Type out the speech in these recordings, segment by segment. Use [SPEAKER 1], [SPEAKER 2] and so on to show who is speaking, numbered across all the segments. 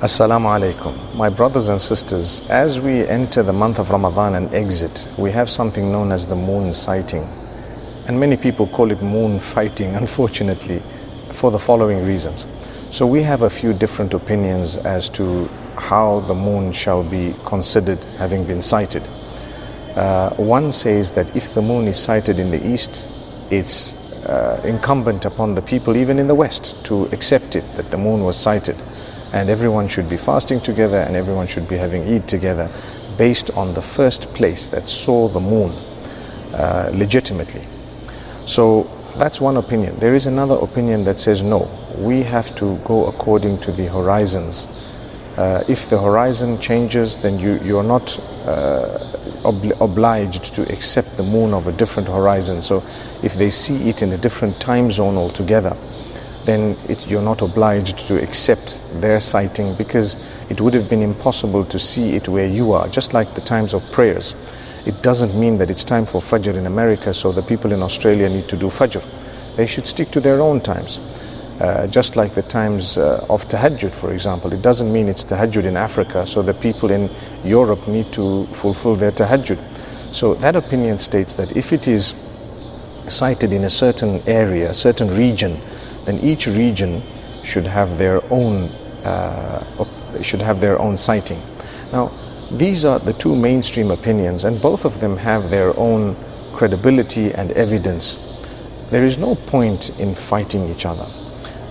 [SPEAKER 1] Assalamu alaikum. My brothers and sisters, as we enter the month of Ramadan and exit, we have something known as the moon sighting. And many people call it moon fighting, unfortunately, for the following reasons. So we have a few different opinions as to how the moon shall be considered having been sighted. One says that if the moon is sighted in the east, it's incumbent upon the people even in the west to accept it, that the moon was sighted. And everyone should be fasting together and everyone should be having Eid together based on the first place that saw the moon legitimately. So that's one opinion. There is another opinion that says no, we have to go according to the horizons. If the horizon changes, then you are not obliged to accept the moon of a different horizon. So if they see it in a different time zone altogether, then you're not obliged to accept their sighting, because it would have been impossible to see it where you are. Just like the times of prayers, it doesn't mean that it's time for Fajr in America, so the people in Australia need to do Fajr. They should stick to their own times. Just like the times of Tahajjud, for example, it doesn't mean it's Tahajjud in Africa, so the people in Europe need to fulfill their Tahajjud. So that opinion states that if it is sighted in a certain area, a certain region, then each region should have their own sighting. Now, these are the two mainstream opinions, and both of them have their own credibility and evidence. There is no point in fighting each other.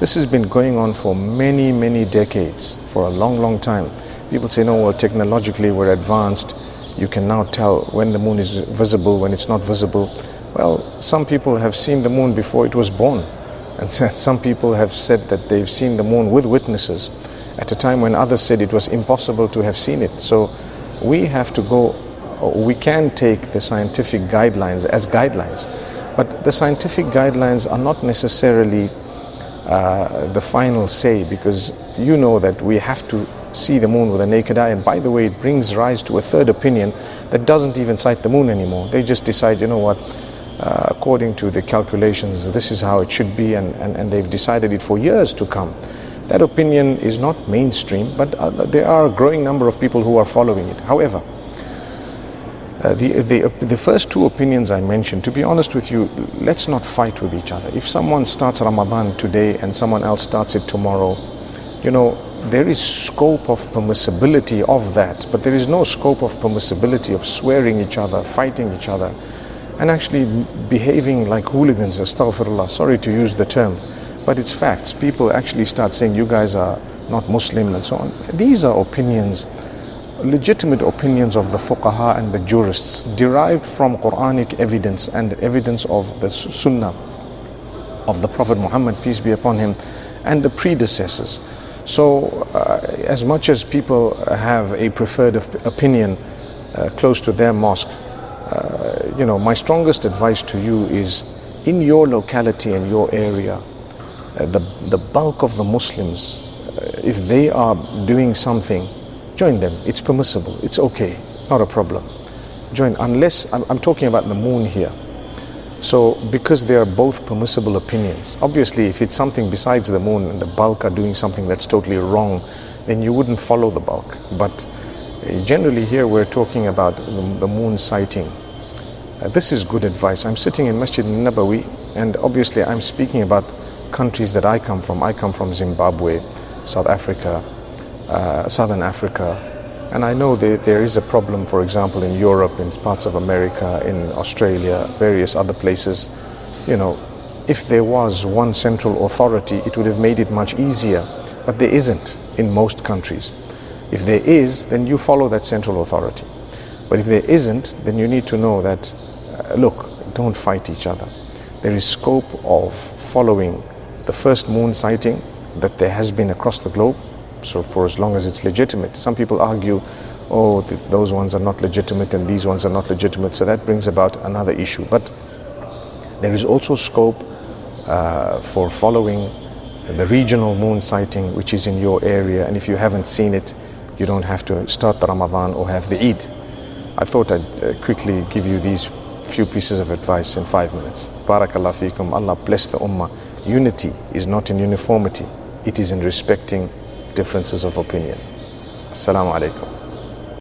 [SPEAKER 1] This has been going on for many, many decades, for a long, long time. People say, no, well, technologically we're advanced. You can now tell when the moon is visible, when it's not visible. Well, some people have seen the moon before it was born. And some people have said that they've seen the moon with witnesses at a time when others said it was impossible to have seen it. So we have to we can take the scientific guidelines as guidelines, but the scientific guidelines are not necessarily the final say, because you know that we have to see the moon with a naked eye. And by the way, it brings rise to a third opinion that doesn't even sight the moon anymore. They just decide, you know what, according to the calculations, this is how it should be, and they've decided it for years to come. That opinion is not mainstream, but there are a growing number of people who are following it. However, the first two opinions I mentioned, to be honest with you, let's not fight with each other. If someone starts Ramadan today and someone else starts it tomorrow, you know, there is scope of permissibility of that, but there is no scope of permissibility of swearing each other, fighting each other, and actually behaving like hooligans. Astaghfirullah, sorry to use the term, but it's facts. People actually start saying you guys are not Muslim and so on. These are opinions, legitimate opinions of the fuqaha and the jurists, derived from Quranic evidence and evidence of the Sunnah of the Prophet Muhammad, peace be upon him, and the predecessors. So as much as people have a preferred opinion close to their mosque, you know, my strongest advice to you is, in your locality and your area, the bulk of the Muslims, if they are doing something, join them. It's permissible, it's okay, not a problem. Join, unless, I'm talking about the moon here. So because they are both permissible opinions, obviously if it's something besides the moon and the bulk are doing something that's totally wrong, then you wouldn't follow the bulk. But generally here we're talking about the moon sighting. This is good advice. I'm sitting in Masjid Nabawi, and obviously I'm speaking about countries that I come from. I come from Zimbabwe, South Africa, Southern Africa, and I know that there is a problem, for example, in Europe, in parts of America, in Australia, various other places. You know, if there was one central authority, it would have made it much easier, but there isn't in most countries. If there is, then you follow that central authority. But if there isn't, then you need to know that, look, don't fight each other. There is scope of following the first moon sighting that there has been across the globe, so for as long as it's legitimate. Some people argue, oh, those ones are not legitimate and these ones are not legitimate, so that brings about another issue. But there is also scope for following the regional moon sighting, which is in your area, and if you haven't seen it, you don't have to start the Ramadan or have the Eid. I thought I'd quickly give you these few pieces of advice in 5 minutes. Barakallah feekum. Allah bless the ummah. Unity is not in uniformity, it is in respecting differences of opinion. Assalamu alaikum.